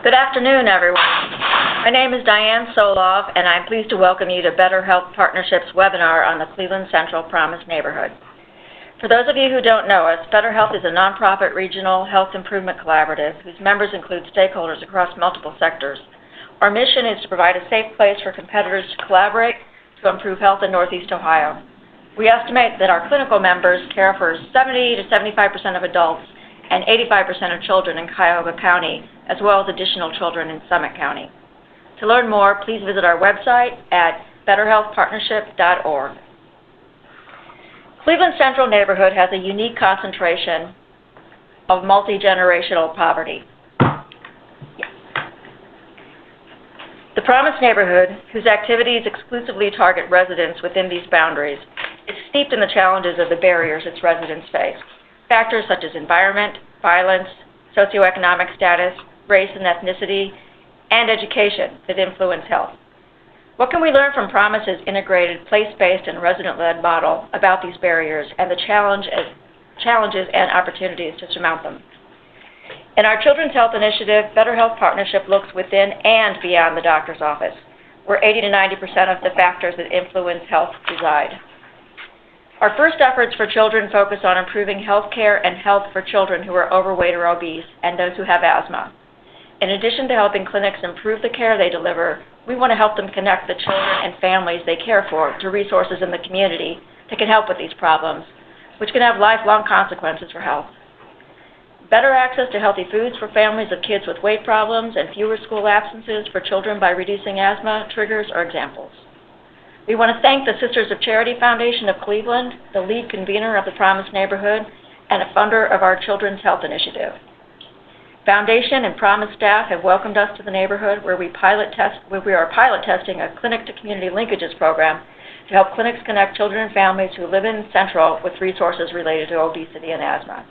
Good afternoon, everyone. My name is Diane Solov, and I'm pleased to welcome you to Better Health Partnership's webinar on the Cleveland Central Promise neighborhood. For those of you who don't know us, Better Health is a nonprofit regional health improvement collaborative whose members include stakeholders across multiple sectors. Our mission is to provide a safe place for competitors to collaborate to improve health in Northeast Ohio. We estimate that our clinical members care for 70 to 75% of adults and 85% of children in Cuyahoga County, as well as additional children in Summit County. To learn more, please visit our website at betterhealthpartnership.org. Cleveland Central neighborhood has a unique concentration of multi-generational poverty. The Promise neighborhood, whose activities exclusively target residents within these boundaries, is steeped in the challenges of the barriers its residents face. Factors such as environment, violence, socioeconomic status, race and ethnicity, and education that influence health. What can we learn from Promise's integrated place-based and resident-led model about these barriers and the challenges and opportunities to surmount them? In our Children's Health Initiative, Better Health Partnership looks within and beyond the doctor's office, where 80 to 90% of the factors that influence health reside. Our first efforts for children focus on improving health care and health for children who are overweight or obese and those who have asthma. In addition to helping clinics improve the care they deliver, we want to help them connect the children and families they care for to resources in the community that can help with these problems, which can have lifelong consequences for health. Better access to healthy foods for families of kids with weight problems and fewer school absences for children by reducing asthma triggers are examples. We want to thank the Sisters of Charity Foundation of Cleveland, the lead convener of the Promise neighborhood, and a funder of our Children's Health Initiative. Foundation and Promise staff have welcomed us to the neighborhood where we are pilot testing a clinic-to-community linkages program to help clinics connect children and families who live in Central with resources related to obesity and asthma.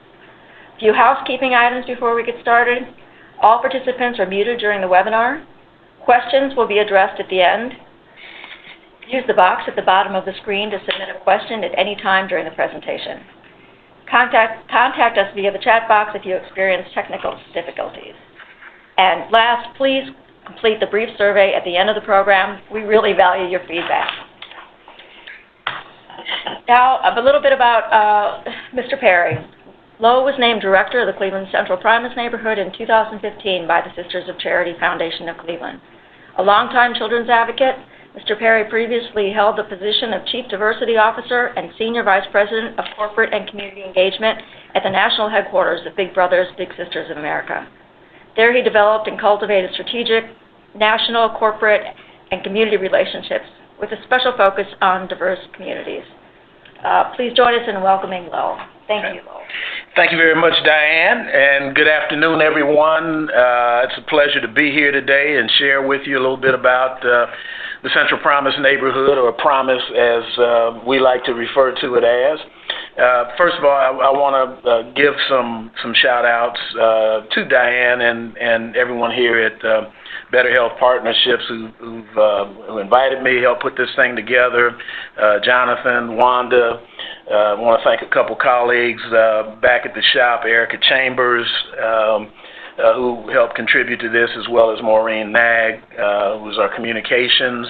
A few housekeeping items before we get started. All participants are muted during the webinar. Questions will be addressed at the end. Use the box at the bottom of the screen to submit a question at any time during the presentation. Contact us via the chat box if you experience technical difficulties. And last, please complete the brief survey at the end of the program. We really value your feedback. Now, a little bit about Mr. Perry. Lowe was named Director of the Cleveland Central Promise neighborhood in 2015 by the Sisters of Charity Foundation of Cleveland. A longtime children's advocate, Mr. Perry previously held the position of Chief Diversity Officer and Senior Vice President of Corporate and Community Engagement at the national headquarters of Big Brothers Big Sisters of America. There he developed and cultivated strategic, national, corporate, and community relationships with a special focus on diverse communities. Please join us in welcoming Lowe. Thank you, Lowe. Thank you very much, Diane, and good afternoon, everyone. It's a pleasure to be here today and share with you a little bit about the Central Promise neighborhood, or Promise as we like to refer to it as. First of all, I want to give some shout-outs to Diane and everyone here at Better Health Partnerships who invited me, helped put this thing together. Jonathan, Wanda, I want to thank a couple colleagues back at the shop, Erica Chambers, who helped contribute to this, as well as Maureen Nag, who was our communications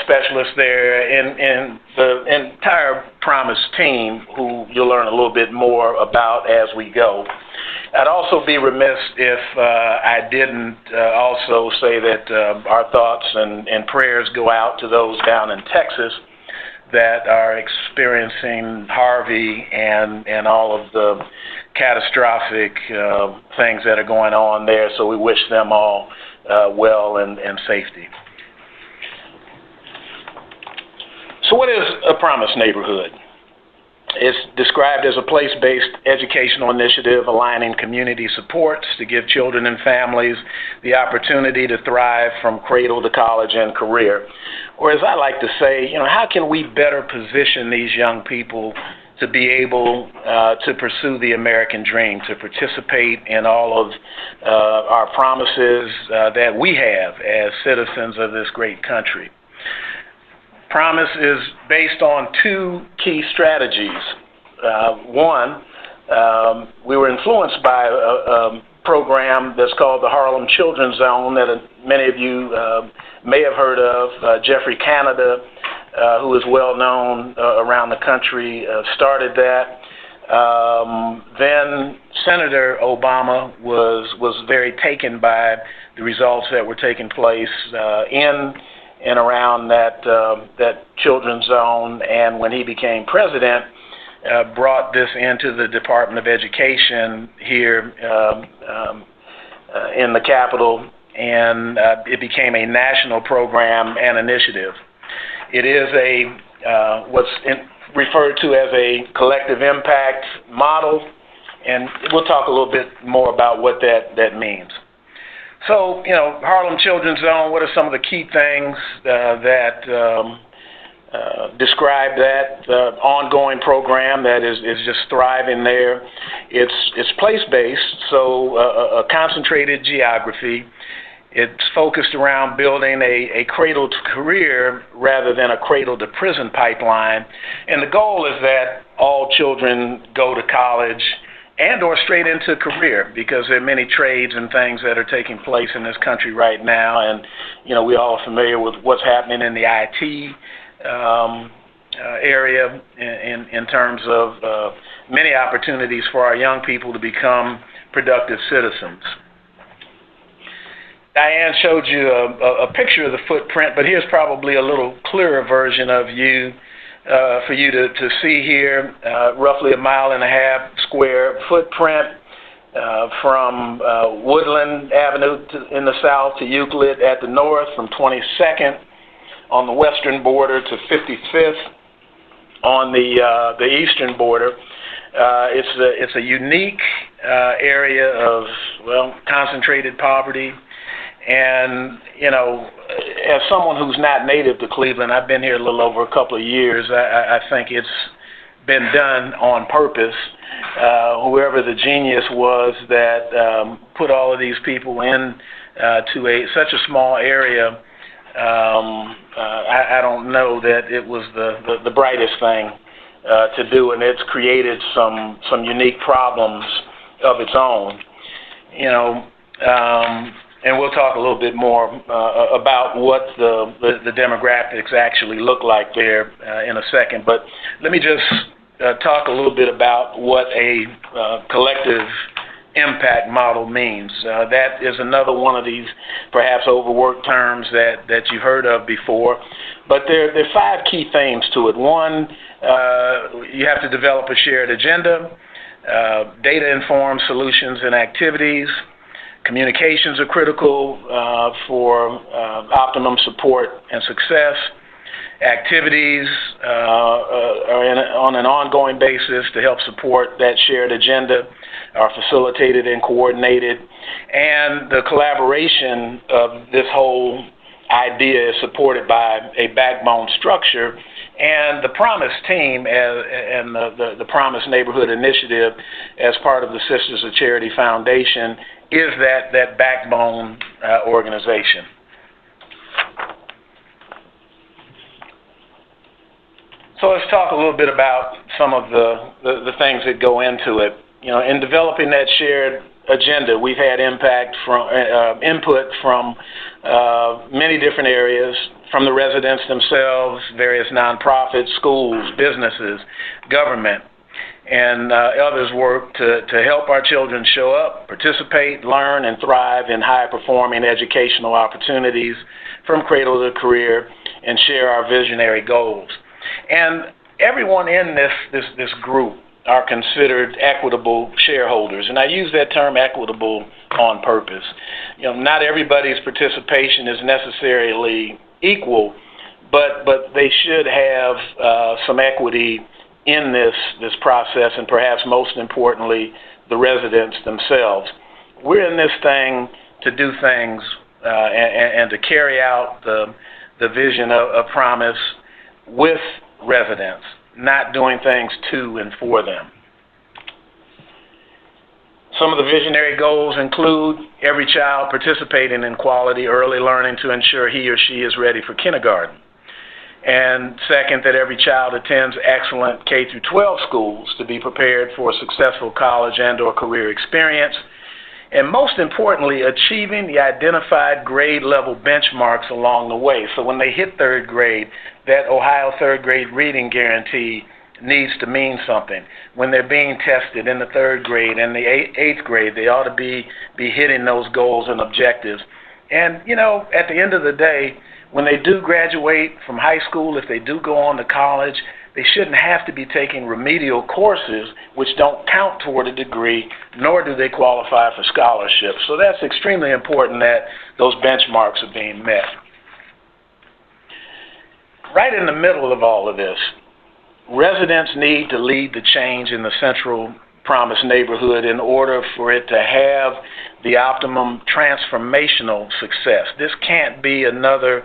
specialist there, and the entire Promise team, who you'll learn a little bit more about as we go. I'd also be remiss if I didn't also say that our thoughts and prayers go out to those down in Texas that are experiencing Harvey and all of the catastrophic things that are going on there. So we wish them all well and safety. So what is a Promise neighborhood? It's described as a place-based educational initiative aligning community supports to give children and families the opportunity to thrive from cradle to college and career. Or as I like to say, how can we better position these young people to be able to pursue the American dream, to participate in all of our promises that we have as citizens of this great country? Promise is based on two key strategies. One, we were influenced by program that's called the Harlem Children's Zone that many of you may have heard of. Jeffrey Canada, who is well known around the country, started that. Then Senator Obama was very taken by the results that were taking place in and around that children's zone, and when he became president, brought this into the Department of Education here in the Capitol, and it became a national program and initiative. It is referred to as a collective impact model, and we'll talk a little bit more about what that means. So, Harlem Children's Zone, what are some of the key things that describe that ongoing program that is just thriving there? It's place-based, so a concentrated geography. It's focused around building a cradle-to-career rather than a cradle-to-prison pipeline. And the goal is that all children go to college and or straight into a career, because there are many trades and things that are taking place in this country right now. And, we all are familiar with what's happening in the IT area in terms of many opportunities for our young people to become productive citizens. Diane showed you a picture of the footprint, but here's probably a little clearer version of for you to see here. Roughly 1.5 mile square footprint from Woodland Avenue in the south to Euclid at the north, from 22nd on the western border to 55th on the eastern border. It's a unique area of, concentrated poverty. And, as someone who's not native to Cleveland, I've been here a little over a couple of years. I think it's been done on purpose. Whoever the genius was that put all of these people in to such a small area, I don't know that it was the brightest thing to do, and it's created some unique problems of its own. And we'll talk a little bit more about what the demographics actually look like there in a second. But let me just talk a little bit about what a collective impact model means. That is another one of these perhaps overworked terms that you've heard of before. But there are 5 key themes to it. One, you have to develop a shared agenda, data-informed solutions and activities. Communications are critical for optimum support and success. Activities are on an ongoing basis to help support that shared agenda, are facilitated and coordinated. And the collaboration of this whole idea is supported by a backbone structure. And the Promise team and the Promise Neighborhood Initiative, as part of the Sisters of Charity Foundation, is that backbone organization. So let's talk a little bit about some of the things that go into it. In developing that shared agenda, we've had input from many different areas, from the residents themselves, various nonprofits, schools, businesses, government, and others work to help our children show up, participate, learn, and thrive in high-performing educational opportunities from cradle to career, and share our visionary goals. And everyone in this group are considered equitable shareholders, and I use that term equitable on purpose. Not everybody's participation is necessarily equal, but they should have some equity in this process, and perhaps most importantly, the residents themselves. We're in this thing to do things and to carry out the vision of Promise with residents, not doing things to and for them. Some of the visionary goals include every child participating in quality early learning to ensure he or she is ready for kindergarten. And second, that every child attends excellent K-12 schools to be prepared for a successful college and or career experience. and most importantly, achieving the identified grade level benchmarks along the way. So when they hit third grade, that Ohio third grade reading guarantee needs to mean something. When they're being tested in the third grade and the eighth grade, they ought to be hitting those goals and objectives. And, at the end of the day, when they do graduate from high school, if they do go on to college, they shouldn't have to be taking remedial courses which don't count toward a degree, nor do they qualify for scholarships. So that's extremely important that those benchmarks are being met. Right in the middle of all of this, residents need to lead the change in the Central Promise neighborhood in order for it to have the optimum transformational success. This can't be another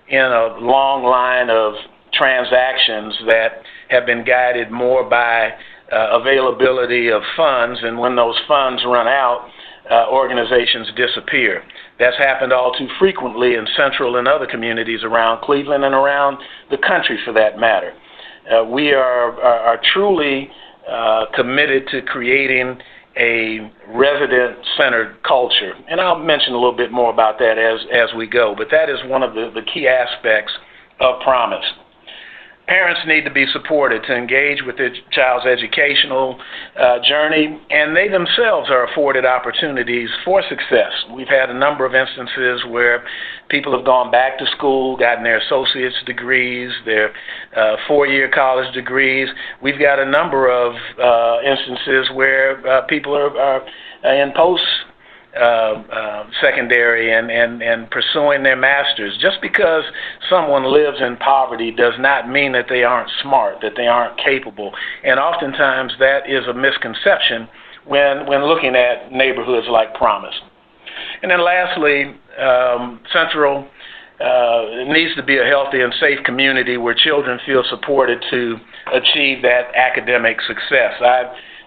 in a long line of transactions that have been guided more by availability of funds, and when those funds run out, organizations disappear. That's happened all too frequently in Central and other communities around Cleveland and around the country for that matter. We are truly committed to creating a resident-centered culture, and I'll mention a little bit more about that as we go, but that is one of the key aspects of Promise. Parents need to be supported to engage with their child's educational journey, and they themselves are afforded opportunities for success. We've had a number of instances where people have gone back to school, gotten their associate's degrees, their four-year college degrees. We've got a number of instances where people are in post-secondary and pursuing their masters. Just because someone lives in poverty does not mean that they aren't smart, that they aren't capable. And oftentimes that is a misconception when looking at neighborhoods like Promise. And then lastly, Central needs to be a healthy and safe community where children feel supported to achieve that academic success. I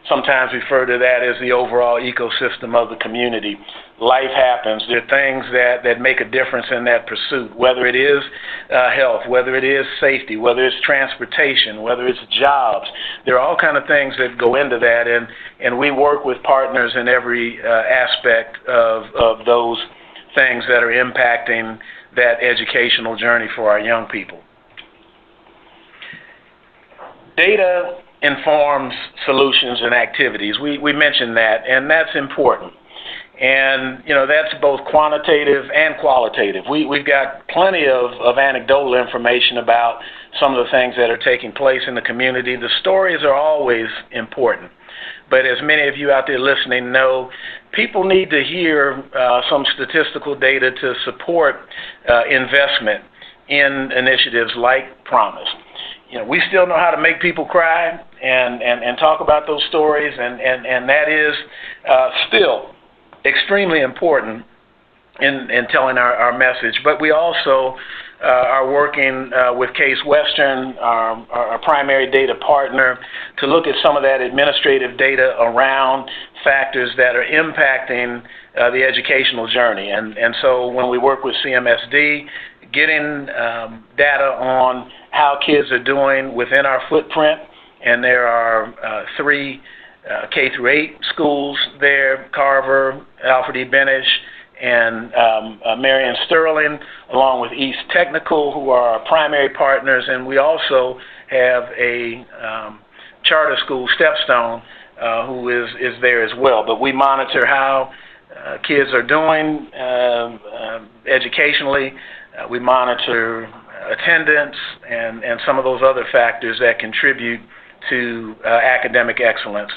sometimes refer to that as the overall ecosystem of the community. Life happens. There are things that make a difference in that pursuit, whether it is health, whether it is safety, whether it's transportation, whether it's jobs. There are all kinds of things that go into that, and we work with partners in every aspect of those things that are impacting that educational journey for our young people. Data informs solutions and activities. We mentioned that, and that's important. And, that's both quantitative and qualitative. We've got plenty of anecdotal information about some of the things that are taking place in the community. The stories are always important. But as many of you out there listening know, people need to hear some statistical data to support investment in initiatives like Promise. We still know how to make people cry and talk about those stories, and that is still extremely important in telling our message. But we also are working with Case Western, our primary data partner, to look at some of that administrative data around factors that are impacting the educational journey. And so when we work with CMSD, getting data on how kids are doing within our footprint, and there are 3 K-8 schools there: Carver, Alfred E. Benish, and Marion Sterling, along with East Technical, who are our primary partners, and we also have a charter school, Stepstone, who is there as well. But we monitor how kids are doing educationally. We monitor attendance and some of those other factors that contribute to academic excellence.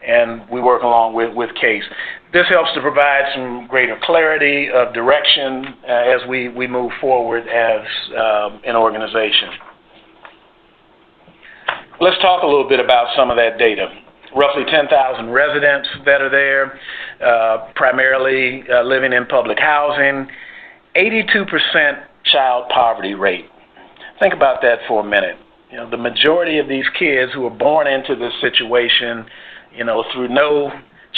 And we work along with CASE. This helps to provide some greater clarity of direction as we move forward as an organization. Let's talk a little bit about some of that data. Roughly 10,000 residents that are there, primarily living in public housing, 82% child poverty rate. Think about that for a minute. The majority of these kids who are born into this situation, through no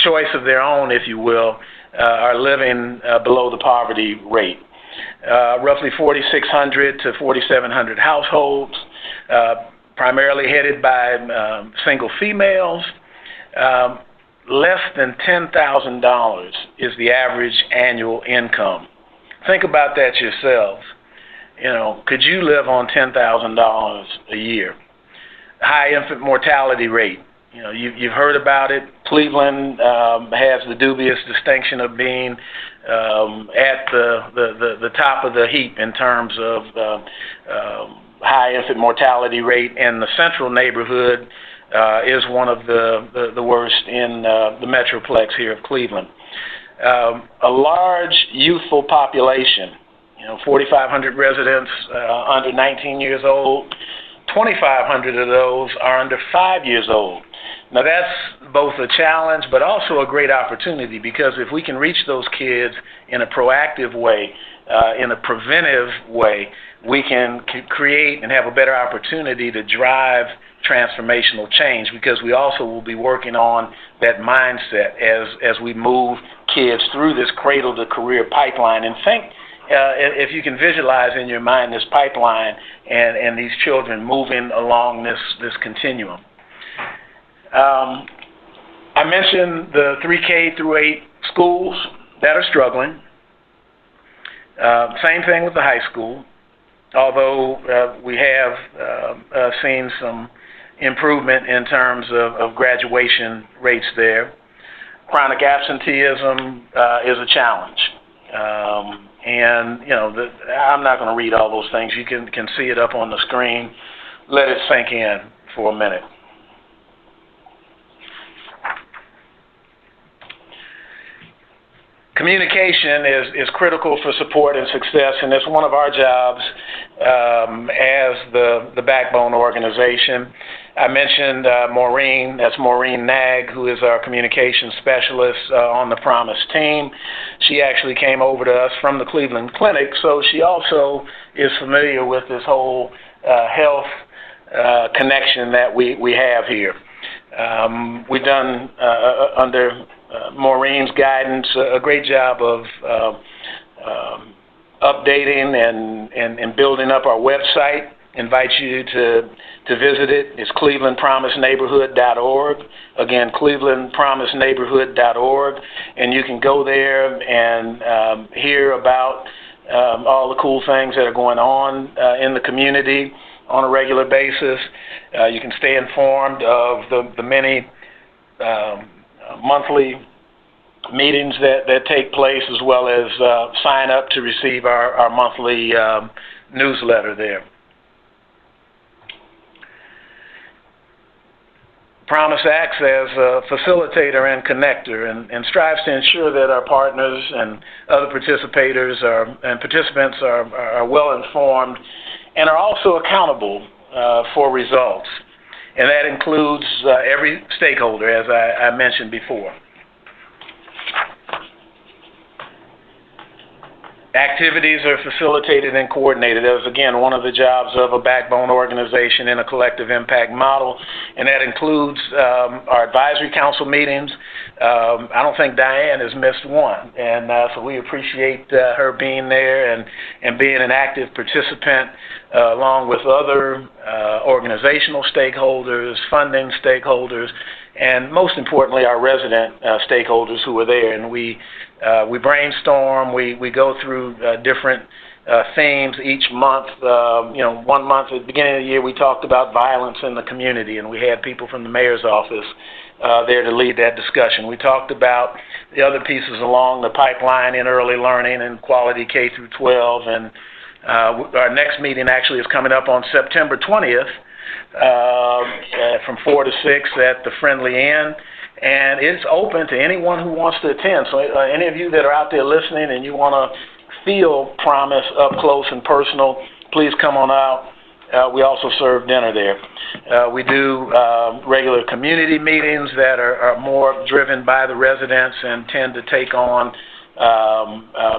choice of their own, if you will, are living below the poverty rate. Roughly 4,600 to 4,700 households, primarily headed by single females. less than $10,000 is the average annual income. Think about that yourselves. Could you live on $10,000 a year? High infant mortality rate. You've heard about it. Cleveland has the dubious distinction of being at the top of the heap in terms of high infant mortality rate, and the central neighborhood is one of the worst in the metroplex here of Cleveland. A large youthful population, 4,500 residents under 19 years old. 2,500 of those are under 5 years old. Now that's both a challenge but also a great opportunity, because if we can reach those kids in a proactive way, in a preventive way, we can create and have a better opportunity to drive transformational change, because we also will be working on that mindset as we move kids through this cradle to career pipeline. And think, if you can visualize in your mind this pipeline and these children moving along this continuum. I mentioned the 3K through 8 schools that are struggling. Same thing with the high school, although we have seen some improvement in terms of graduation rates there. Chronic absenteeism is a challenge. I'm not going to read all those things. You can see it up on the screen. Let it sink in for a minute. Communication is critical for support and success, and it's one of our jobs as the backbone organization. I mentioned Maureen, that's Maureen Nag, who is our communication specialist on the Promise team. She actually came over to us from the Cleveland Clinic, so she also is familiar with this whole health connection that we have here. We've done, under Maureen's guidance, a great job of updating and building up our website. Invite you to visit it. It's clevelandpromiseneighborhood.org. Again, clevelandpromiseneighborhood.org. And you can go there and hear about all the cool things that are going on in the community on a regular basis. You can stay informed of the many monthly meetings that take place, as well as sign up to receive our monthly newsletter there. Promise acts as a facilitator and connector, and strives to ensure that our partners and other participants are well informed and are also accountable for results. And that includes every stakeholder, as I mentioned before. Activities are facilitated and coordinated. That is, again, one of the jobs of a backbone organization in a collective impact model, and that includes our advisory council meetings. I don't think Diane has missed one, and so we appreciate her being there and being an active participant along with other organizational stakeholders, funding stakeholders, and most importantly, our resident stakeholders who are there. And we brainstorm, we go through different themes each month. 1 month at the beginning of the year, we talked about violence in the community, and we had people from the mayor's office there to lead that discussion. We talked about the other pieces along the pipeline in early learning and quality K through 12. And our next meeting actually is coming up on September 20th from 4 to 6 at the Friendly Inn. And it's open to anyone who wants to attend. So any of you that are out there listening and you want to feel Promise up close and personal, please come on out. We also serve dinner there. We do regular community meetings that are more driven by the residents and tend to take on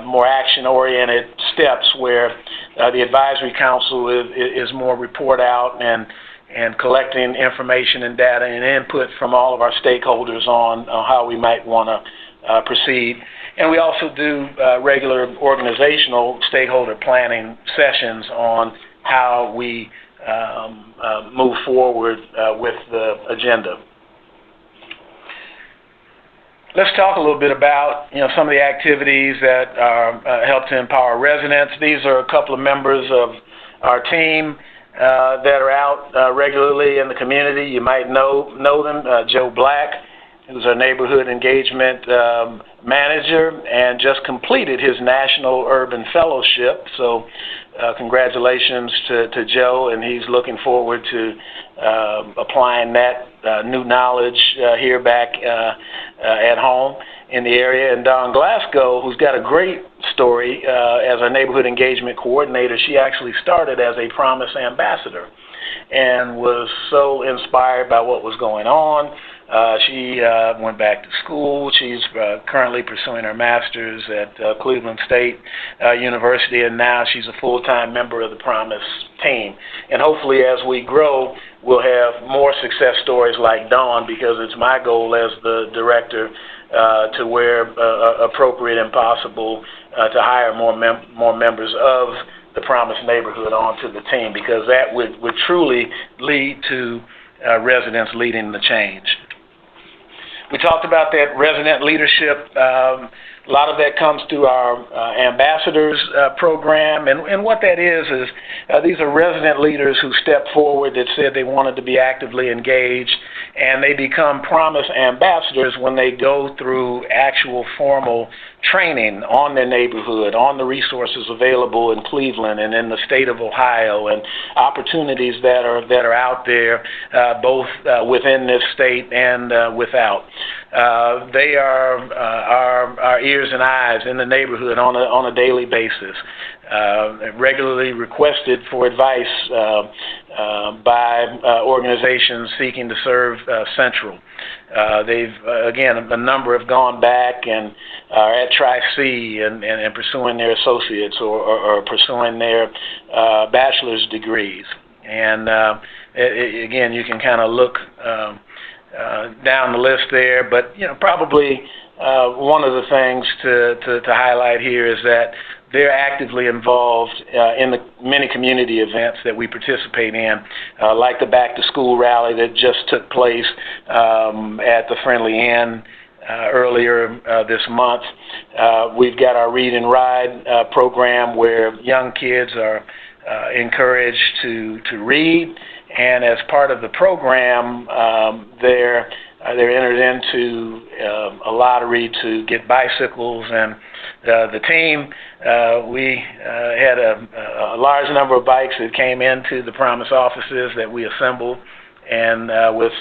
more action-oriented steps, where the advisory council is more report out and collecting information and data and input from all of our stakeholders on how we might want to proceed. And we also do regular organizational stakeholder planning sessions on how we move forward with the agenda. let's talk a little bit about, some of the activities that help to empower residents. These are a couple of members of our team that are out regularly in the community. You might know them. Joe Black, who's our neighborhood engagement manager, and just completed his National Urban Fellowship. So congratulations to Joe, and he's looking forward to applying that new knowledge here back at home in the area. And Dawn Glasgow, who's got a great story as our neighborhood engagement coordinator. She actually started as a Promise ambassador and was so inspired by what was going on. She went back to school. She's currently pursuing her master's at Cleveland State University, and now she's a full-time member of the Promise team. And hopefully as we grow, we'll have more success stories like Dawn, because it's my goal as the director to where appropriate and possible to hire more members of the Promise neighborhood onto the team, because that would truly lead to residents leading the change. We talked about that resident leadership. A lot of that comes through our ambassadors program, and what that is these are resident leaders who step forward that said they wanted to be actively engaged, and they become Promise ambassadors when they go through actual formal training on their neighborhood, on the resources available in Cleveland and in the state of Ohio, and opportunities that are out there, both within this state and without. They are our ears and eyes in the neighborhood on a daily basis, regularly requested for advice by organizations seeking to serve Central. They've, again, a number have gone back and are at Tri-C and pursuing their associates or pursuing their bachelor's degrees. And again, you can kind of look down the list there, but probably one of the things to highlight here is that they're actively involved in the many community events that we participate in, like the Back to School rally that just took place at the Friendly Inn earlier this month. We've got our Read and Ride program where young kids are encouraged to read, and as part of the program, they're entered into a lottery to get bicycles. And the team, we had a large number of bikes that came into the Promise offices that we assembled, and with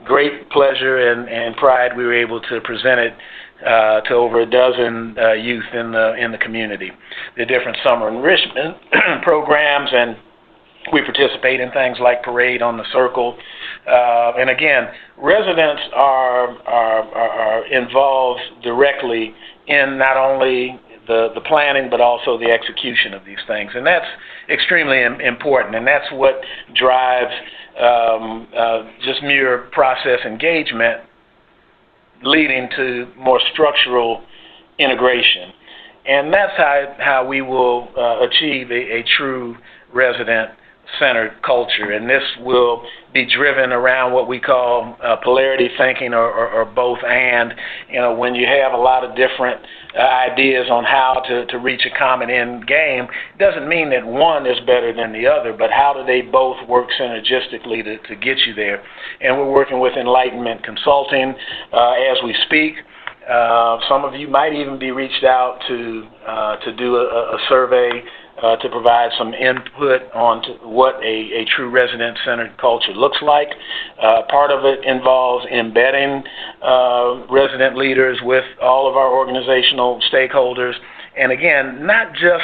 great pleasure and pride, we were able to present it to over a dozen youth in the community. The different summer enrichment programs, and we participate in things like Parade on the Circle. And again, residents are involved directly in not only the planning but also the execution of these things. And that's extremely important, and that's what drives just mere process engagement, leading to more structural integration. And that's how we will achieve a true resident-centered culture. And this will be driven around what we call polarity thinking, or both and. When you have a lot of different ideas on how to reach a common end game, it doesn't mean that one is better than the other, but how do they both work synergistically to get you there. And we're working with Enlightenment Consulting as we speak. Some of you might even be reached out to do a survey to provide some input on what a true resident-centered culture looks like. Part of it involves embedding resident leaders with all of our organizational stakeholders, and again, not just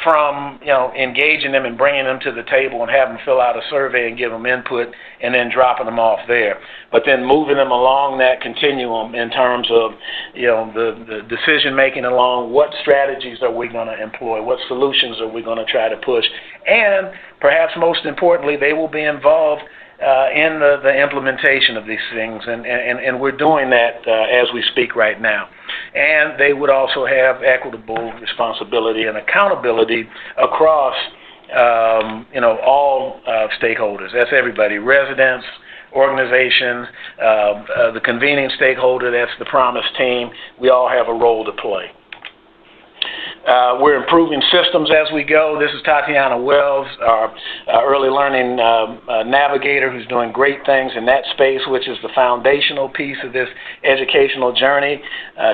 from engaging them and bringing them to the table and having them fill out a survey and give them input and then dropping them off there, but then moving them along that continuum in terms of the decision making along what strategies are we going to employ, what solutions are we going to try to push, and perhaps most importantly, they will be involved in the implementation of these things, and we're doing that as we speak right now. And they would also have equitable responsibility and accountability across all stakeholders. That's everybody: residents, organizations, the convening stakeholder, that's the Promise team. We all have a role to play. We're improving systems as we go. This is Tatiana Wells, our early learning navigator, who's doing great things in that space, which is the foundational piece of this educational journey.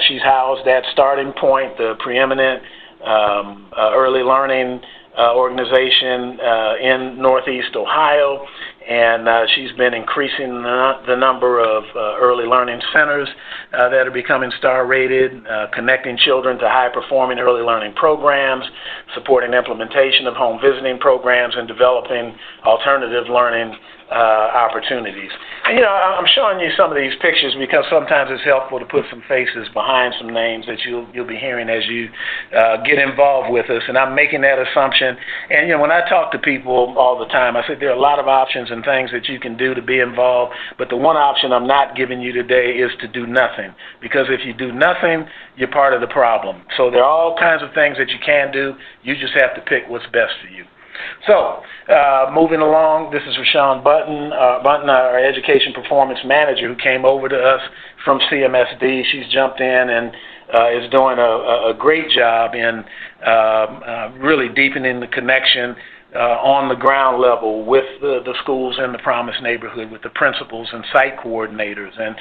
She's housed at Starting Point, the preeminent early learning organization in Northeast Ohio, and she's been increasing the number of early learning centers that are becoming star-rated, connecting children to high-performing early learning programs, supporting implementation of home visiting programs, and developing alternative learning opportunities. And, you know, I'm showing you some of these pictures because sometimes it's helpful to put some faces behind some names that you'll be hearing as you get involved with us. And I'm making that assumption. And, you know, when I talk to people all the time, I say there are a lot of options and things that you can do to be involved, but the one option I'm not giving you today is to do nothing. Because if you do nothing, you're part of the problem. So there are all kinds of things that you can do. You just have to pick what's best for you. So, moving along, this is Rashon Button, our Education Performance Manager, who came over to us from CMSD. She's jumped in and is doing a great job in really deepening the connection on the ground level with the schools in the Promise neighborhood, with the principals and site coordinators, and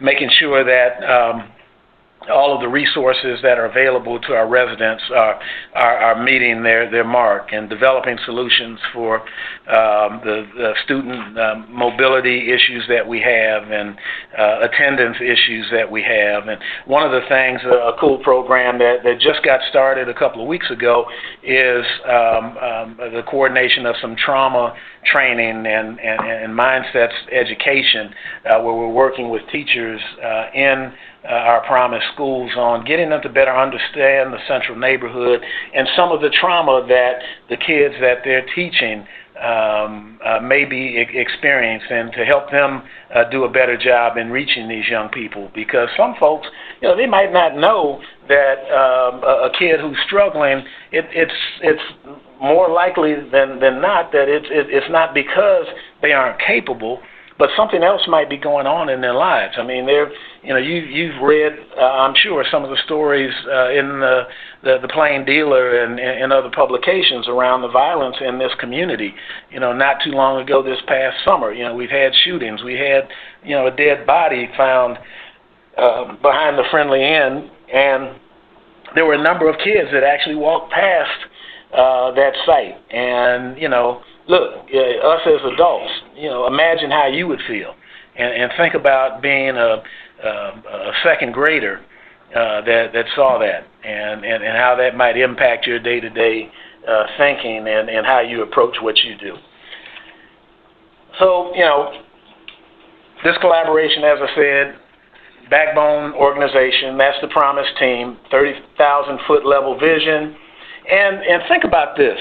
making sure that all of the resources that are available to our residents are meeting their mark, and developing solutions for the student mobility issues that we have, and attendance issues that we have. And one of the things, a cool program that just got started a couple of weeks ago, is the coordination of some trauma training and mindsets education, where we're working with teachers in our Promise schools on getting them to better understand the central neighborhood and some of the trauma that the kids that they're teaching may be experiencing, to help them do a better job in reaching these young people. Because some folks, you know, they might not know that a kid who's struggling, it's more likely than not that it's not because they aren't capable, but something else might be going on in their lives. I mean, you've read, I'm sure, some of the stories in the Plain Dealer and other publications around the violence in this community. You know, not too long ago, this past summer, you know, we've had shootings. We had, you know, a dead body found behind the Friendly Inn, and there were a number of kids that actually walked past that site. And, you know, look, us as adults, you know, imagine how you would feel, and think about being a second grader that saw that, and how that might impact your day-to-day thinking and how you approach what you do. So, you know, this collaboration, as I said, backbone organization, that's the Promise team, 30,000-foot level vision, and think about this.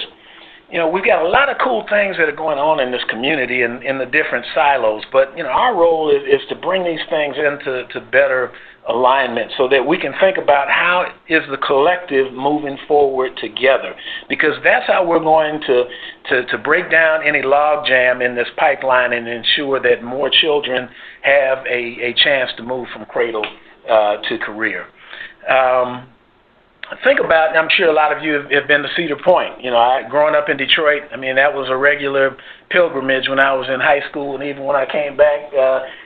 You know, we've got a lot of cool things that are going on in this community in the different silos, but, you know, our role is to bring these things into better alignment so that we can think about how is the collective moving forward together, because that's how we're going to break down any log jam in this pipeline and ensure that more children have a chance to move from cradle to career. Think about, I'm sure a lot of you have been to Cedar Point. You know, growing up in Detroit, I mean, that was a regular pilgrimage when I was in high school, and even when I came back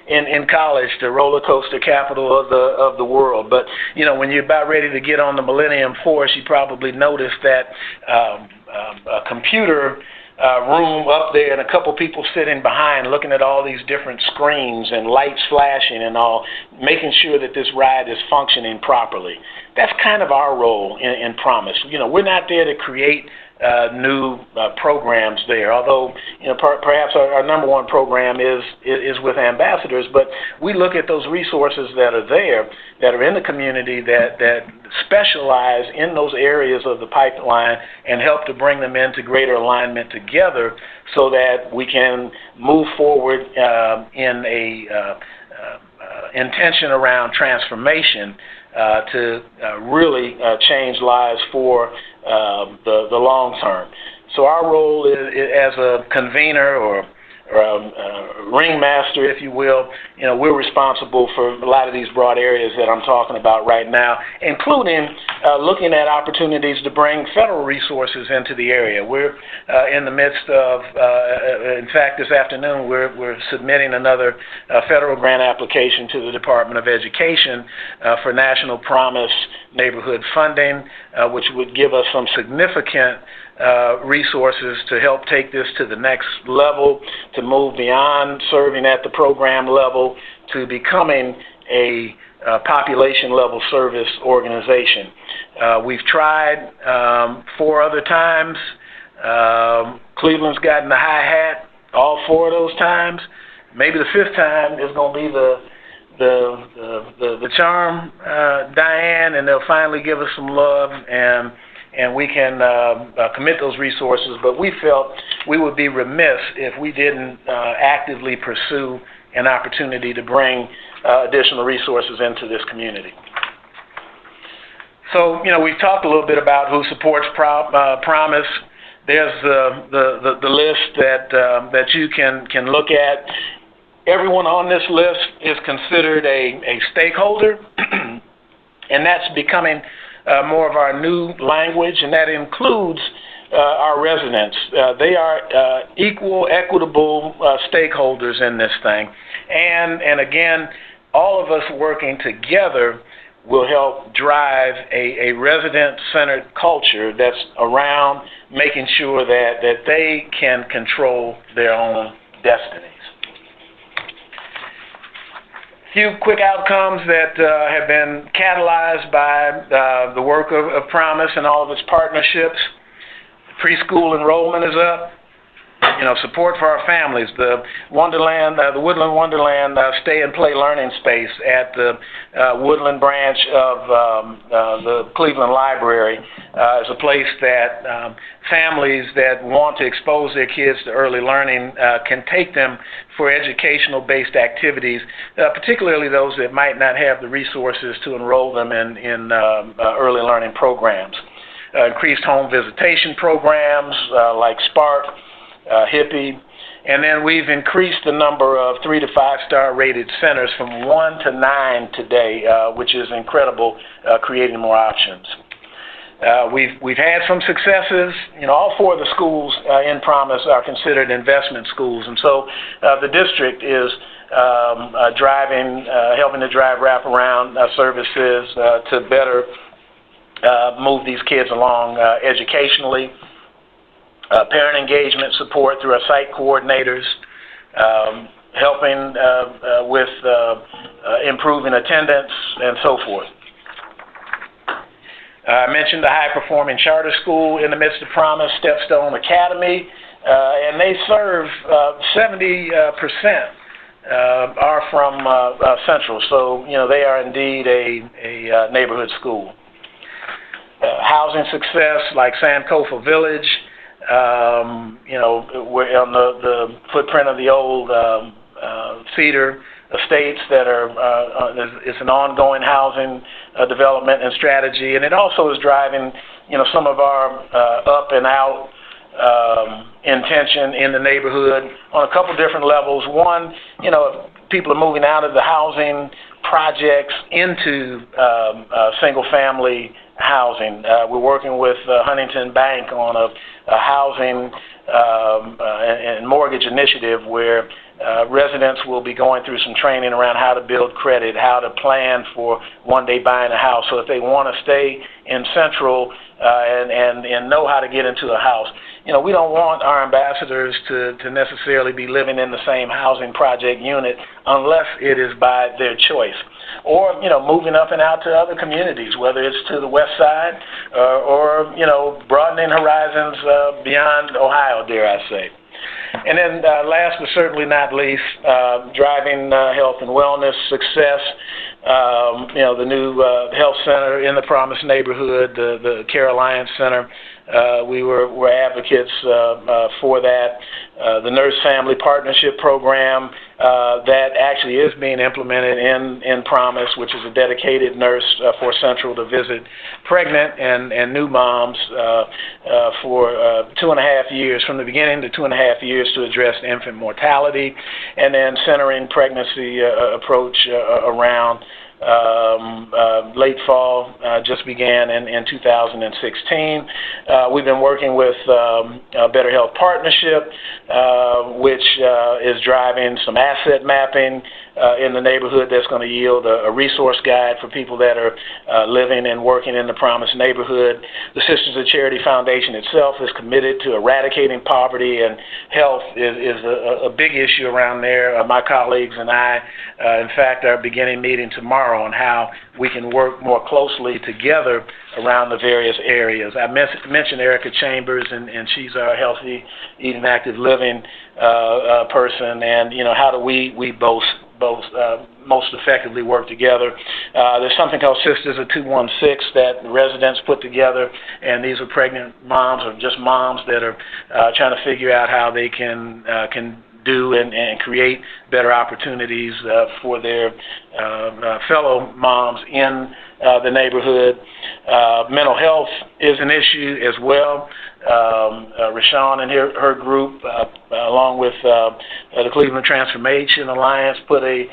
in college, the roller coaster capital of the world. But, you know, when you're about ready to get on the Millennium Force, you probably noticed that a computer room up there and a couple people sitting behind looking at all these different screens and lights flashing and all, making sure that this ride is functioning properly. That's kind of our role in Promise. You know, we're not there to create new programs there, although, you know, perhaps our number one program is with ambassadors, but we look at those resources that are there, that are in the community, that specialize in those areas of the pipeline, and help to bring them into greater alignment together so that we can move forward in a intention around transformation to really change lives for the long term. So our role is, as a convener or ringmaster, if you will. We're responsible for a lot of these broad areas that I'm talking about right now, including looking at opportunities to bring federal resources into the area. We're in the midst of, in fact, this afternoon, we're submitting another federal grant application to the Department of Education for National Promise neighborhood funding, which would give us some significant resources to help take this to the next level, to move beyond serving at the program level to becoming a population-level service organization. We've tried 4 other times. Cleveland's gotten the high hat all 4 of those times. Maybe the 5th time is going to be the charm, Diane, and they'll finally give us some love, and we can commit those resources. But we felt we would be remiss if we didn't actively pursue an opportunity to bring additional resources into this community. So, we've talked a little bit about who supports Promise. There's the list that you can look at. Everyone on this list is considered a stakeholder, and that's becoming more of our new language, and that includes our residents. They are equal, equitable stakeholders in this thing. And again, all of us working together will help drive a resident-centered culture that's around making sure that they can control their own destinies. A few quick outcomes that have been catalyzed by the work of Promise and all of its partnerships. Preschool enrollment is up. Support for our families. The Wonderland, the Woodland Wonderland Stay and Play Learning Space at the Woodland branch of the Cleveland Library is a place that families that want to expose their kids to early learning can take them for educational-based activities, particularly those that might not have the resources to enroll them in early learning programs. Increased home visitation programs like Spark, Hippie, and then we've increased the number of 3- to 5-star rated centers from 1 to 9 today, which is incredible, creating more options. We've had some successes. All 4 of the schools in Promise are considered investment schools, and so the district is helping to drive wraparound services to better move these kids along educationally. Parent engagement support through our site coordinators, helping with improving attendance, and so forth. I mentioned the high-performing charter school in the midst of Promise, Stepstone Academy, and they serve 70% are from Central, so they are indeed a neighborhood school. Housing success like Sankofa Village. We're on the footprint of the old Cedar estates that are, it's an ongoing housing development and strategy, and it also is driving, some of our up and out intention in the neighborhood on a couple different levels. One, people are moving out of the housing projects into single family housing. We're working with Huntington Bank on a housing and mortgage initiative where residents will be going through some training around how to build credit, how to plan for one day buying a house. So if they want to stay in Central and know how to get into a house, we don't want our ambassadors to necessarily be living in the same housing project unit unless it is by their choice. Or, moving up and out to other communities, whether it's to the west side or broadening horizons beyond Ohio, dare I say. And then last but certainly not least, driving health and wellness success. The new health center in the Promise neighborhood, the Care Alliance Center. We're advocates for that. The Nurse Family Partnership Program, that actually is being implemented in Promise, which is a dedicated nurse for Central to visit pregnant and new moms for 2.5 years, from the beginning to 2.5 years, to address infant mortality, and then centering pregnancy approach around late fall, just began in 2016. We've been working with Better Health Partnership, which is driving some asset mapping in the neighborhood that's going to yield a resource guide for people that are living and working in the Promise neighborhood. The Sisters of Charity Foundation itself is committed to eradicating poverty, and health is a big issue around there. My colleagues and I, in fact, are beginning meeting tomorrow on how we can work more closely together around the various areas. I mentioned Erica Chambers, and she's our healthy, eating, active living person, and how do we both most effectively work together. There's something called Sisters of 216 that residents put together, and these are pregnant moms or just moms that are trying to figure out how they can do and create better opportunities for their fellow moms in the neighborhood. Mental health is an issue as well. Rashon and her group, along with the Cleveland Transformation Alliance, put a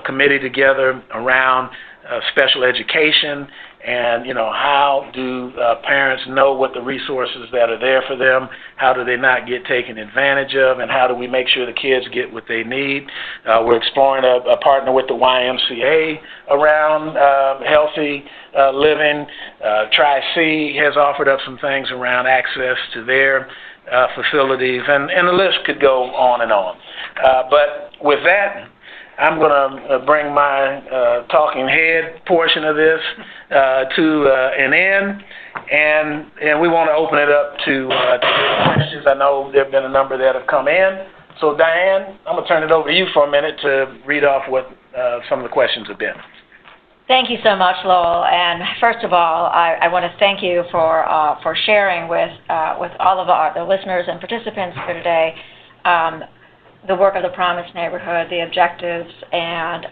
committee together around special education, and how do parents know what the resources that are there for them, how do they not get taken advantage of, and how do we make sure the kids get what they need. We're exploring a partner with the YMCA around healthy living. Tri-C has offered up some things around access to their facilities, and the list could go on and on. But with that, I'm going to bring my talking head portion of this to an end, and we want to open it up to questions. I know there have been a number that have come in. So, Diane, I'm going to turn it over to you for a minute to read off what some of the questions have been. Thank you so much, Lowell. And first of all, I want to thank you for sharing with all of the listeners and participants here today the work of the Promise neighborhood, the objectives, and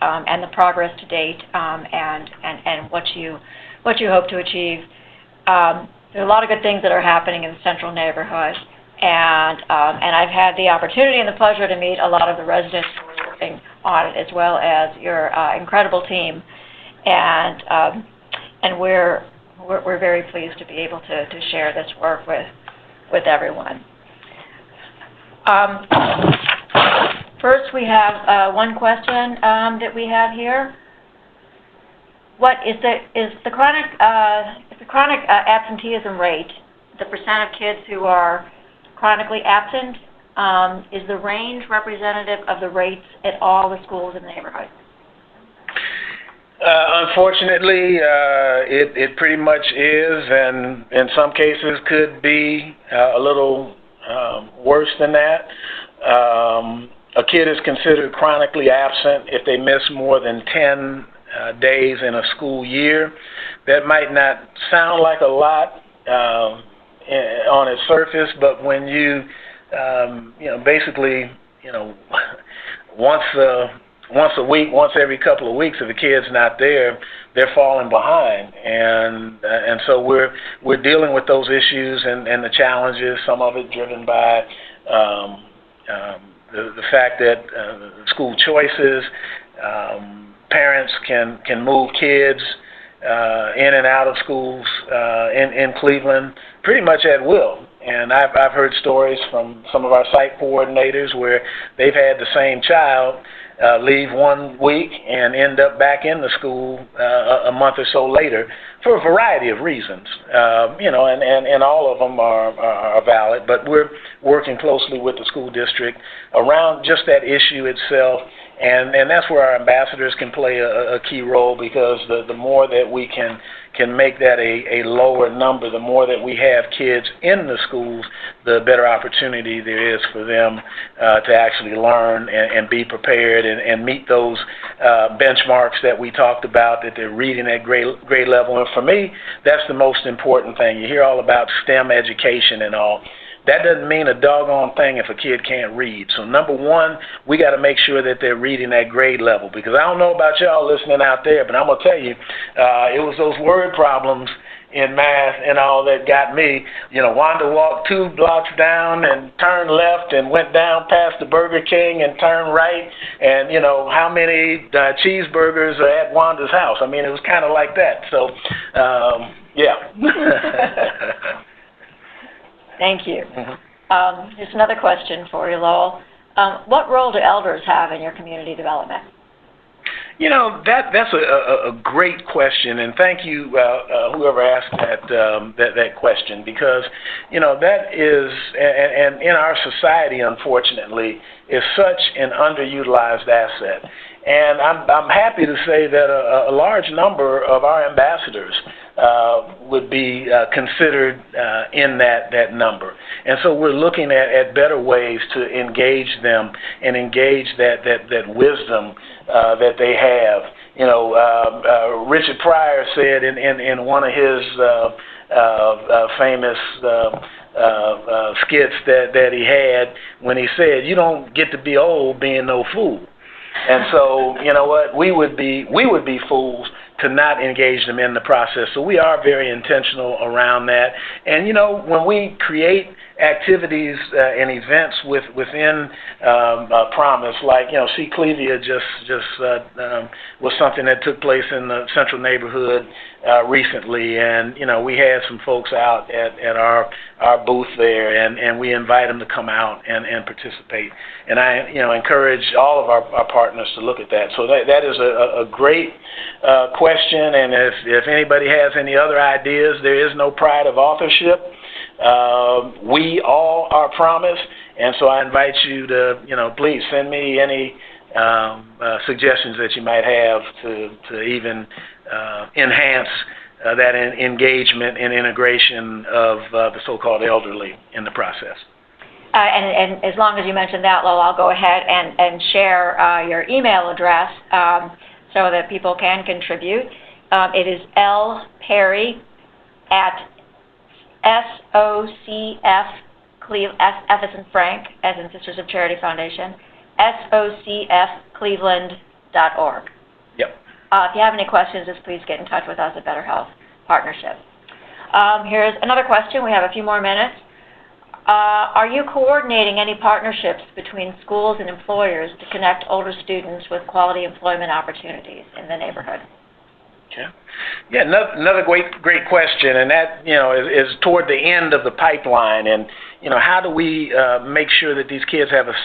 the progress to date, and what you hope to achieve. There are a lot of good things that are happening in the Central neighborhood, and I've had the opportunity and the pleasure to meet a lot of the residents who are working on it, as well as your incredible team, and we're very pleased to be able to share this work with everyone. First, we have one question that we have here. What is the chronic absenteeism rate, the percent of kids who are chronically absent, is the range representative of the rates at all the schools in the neighborhood? Unfortunately, it pretty much is, and in some cases could be a little worse than that. A kid is considered chronically absent if they miss more than 10 days in a school year. That might not sound like a lot on its surface, but when you, basically, once a week, once every couple of weeks, if a kid's not there, they're falling behind, and so we're dealing with those issues and the challenges. Some of it driven by the fact that school choices, parents can move kids in and out of schools in Cleveland pretty much at will. And I've heard stories from some of our site coordinators where they've had the same child leave 1 week and end up back in the school a month or so later for a variety of reasons, and all of them are valid, but we're working closely with the school district around just that issue itself, and that's where our ambassadors can play a key role, because the more that we can make that a lower number, the more that we have kids in the schools, the better opportunity there is for them to actually learn and be prepared and meet those benchmarks that we talked about, that they're reading at grade level. And for me, that's the most important thing. You hear all about STEM education and all, that doesn't mean a doggone thing if a kid can't read. So number one, we got to make sure that they're reading at grade level, because I don't know about y'all listening out there, but I'm going to tell you, it was those word problems in math and all that got me. Wanda walked 2 blocks down and turned left and went down past the Burger King and turned right, and how many cheeseburgers are at Wanda's house. I mean, it was kind of like that. So yeah. Thank you. Here's another question for you, Lowell. What role do elders have in your community development? That's a great question, and thank you, whoever asked that question, because that is, and in our society, unfortunately, is such an underutilized asset. And I'm happy to say that a large number of our ambassadors would be considered in that number. And so we're looking at better ways to engage them and engage that wisdom that they have. Richard Pryor said in one of his famous skits that he had, when he said, "You don't get to be old being no fool." And so, you know what, we would be fools to not engage them in the process. So we are very intentional around that. And when we create activities and events within Promise, like See Clevia just was something that took place in the central neighborhood recently, and we had some folks out at our booth there, and we invite them to come out and participate. And I encourage all of our partners to look at that. So that is a great question, and if anybody has any other ideas, there is no pride of authorship. We all are Promise, and so I invite you to please send me any suggestions that you might have to even enhance that engagement and integration of the so-called elderly in the process. And as long as you mentioned that, Lowell, I'll go ahead and share your email address so that people can contribute. It is lperry at SOCF, F as in Frank, as in Sisters of Charity Foundation, SOCFcleveland.org. Yep. If you have any questions, just please get in touch with us at Better Health Partnership. Here's another question. We have a few more minutes. Are you coordinating any partnerships between schools and employers to connect older students with quality employment opportunities in the neighborhood? Okay. Yeah, another great question, and that is toward the end of the pipeline. And how do we make sure that these kids have a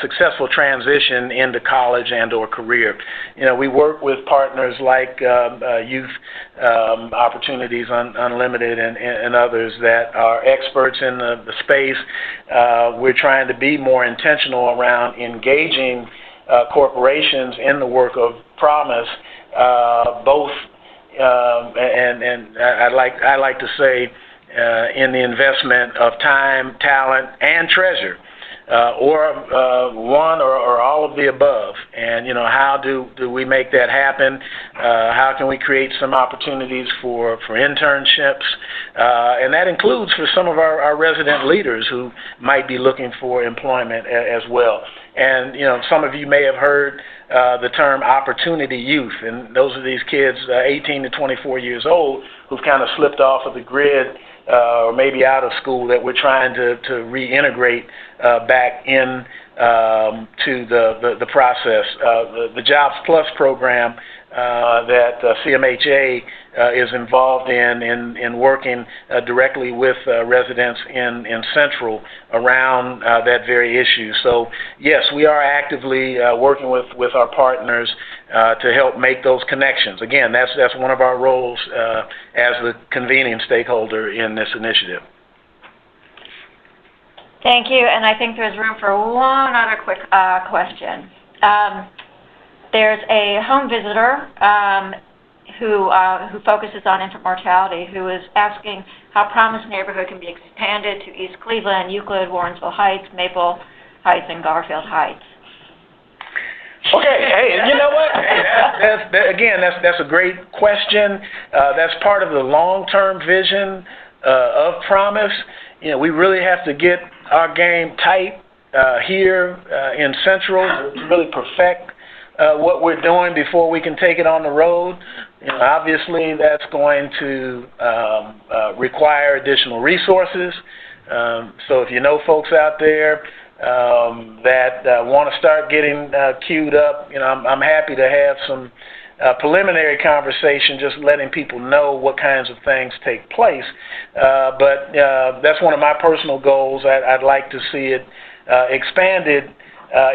successful transition into college and/or career? We work with partners like Youth Opportunities Unlimited and others that are experts in the space. We're trying to be more intentional around engaging corporations in the work of Promise, both. And I like to say in the investment of time, talent, and treasure, or one or all of the above. And how do we make that happen? How can we create some opportunities for internships? And that includes for some of our resident leaders who might be looking for employment as well. And some of you may have heard the term opportunity youth, and those are these kids 18 to 24 years old who've kind of slipped off of the grid or maybe out of school, that we're trying to reintegrate back in to the process. The Jobs Plus program that CMHA is involved in working directly with residents in Central around that very issue. So yes, we are actively working with our partners to help make those connections. Again, that's one of our roles as the convening stakeholder in this initiative. Thank you, and I think there's room for one other quick question. There's a home visitor who focuses on infant mortality, who is asking how Promise neighborhood can be expanded to East Cleveland, Euclid, Warrensville Heights, Maple Heights, and Garfield Heights. Okay, hey, you know what? That's a great question. That's part of the long-term vision of Promise. We really have to get our game tight here in Central to really perfect what we're doing before we can take it on the road. Obviously, that's going to require additional resources. So if you know folks out there that want to start getting queued up, I'm happy to have some preliminary conversation, just letting people know what kinds of things take place. But that's one of my personal goals. I'd like to see it expanded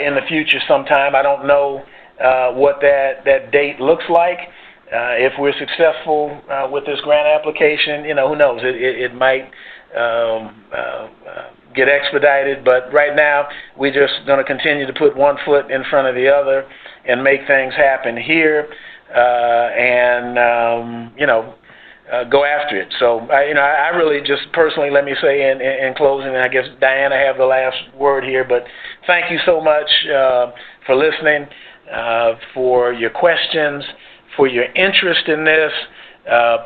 in the future sometime. I don't know what that date looks like. If we're successful with this grant application, who knows? It might get expedited, but right now we're just going to continue to put one foot in front of the other and make things happen here, and go after it. So I really just personally, let me say in closing, and I guess Diana have the last word here, but thank you so much for listening, for your questions, for your interest in this.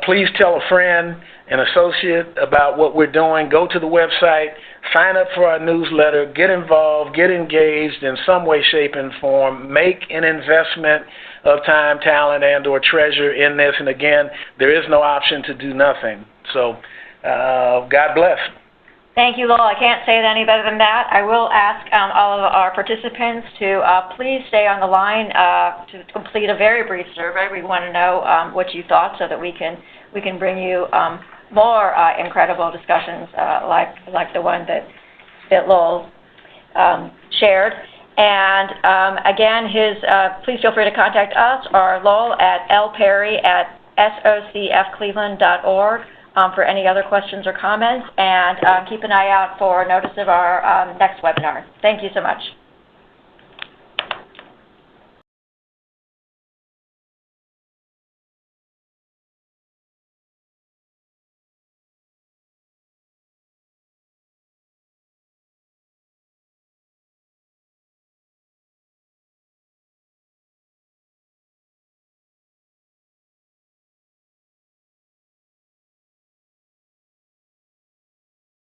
Please tell a friend, an associate about what we're doing. Go to the website, sign up for our newsletter, get involved, get engaged in some way, shape, and form. Make an investment of time, talent, and or treasure in this. And again, there is no option to do nothing. So God bless. Thank you, Lowell. I can't say it any better than that. I will ask all of our participants to please stay on the line to complete a very brief survey. We want to know what you thought so that we can bring you more incredible discussions like the one that Lowell shared. And again, please feel free to contact us or Lowell at lperry@socfcleveland.org. For any other questions or comments, and keep an eye out for notice of our next webinar. Thank you so much.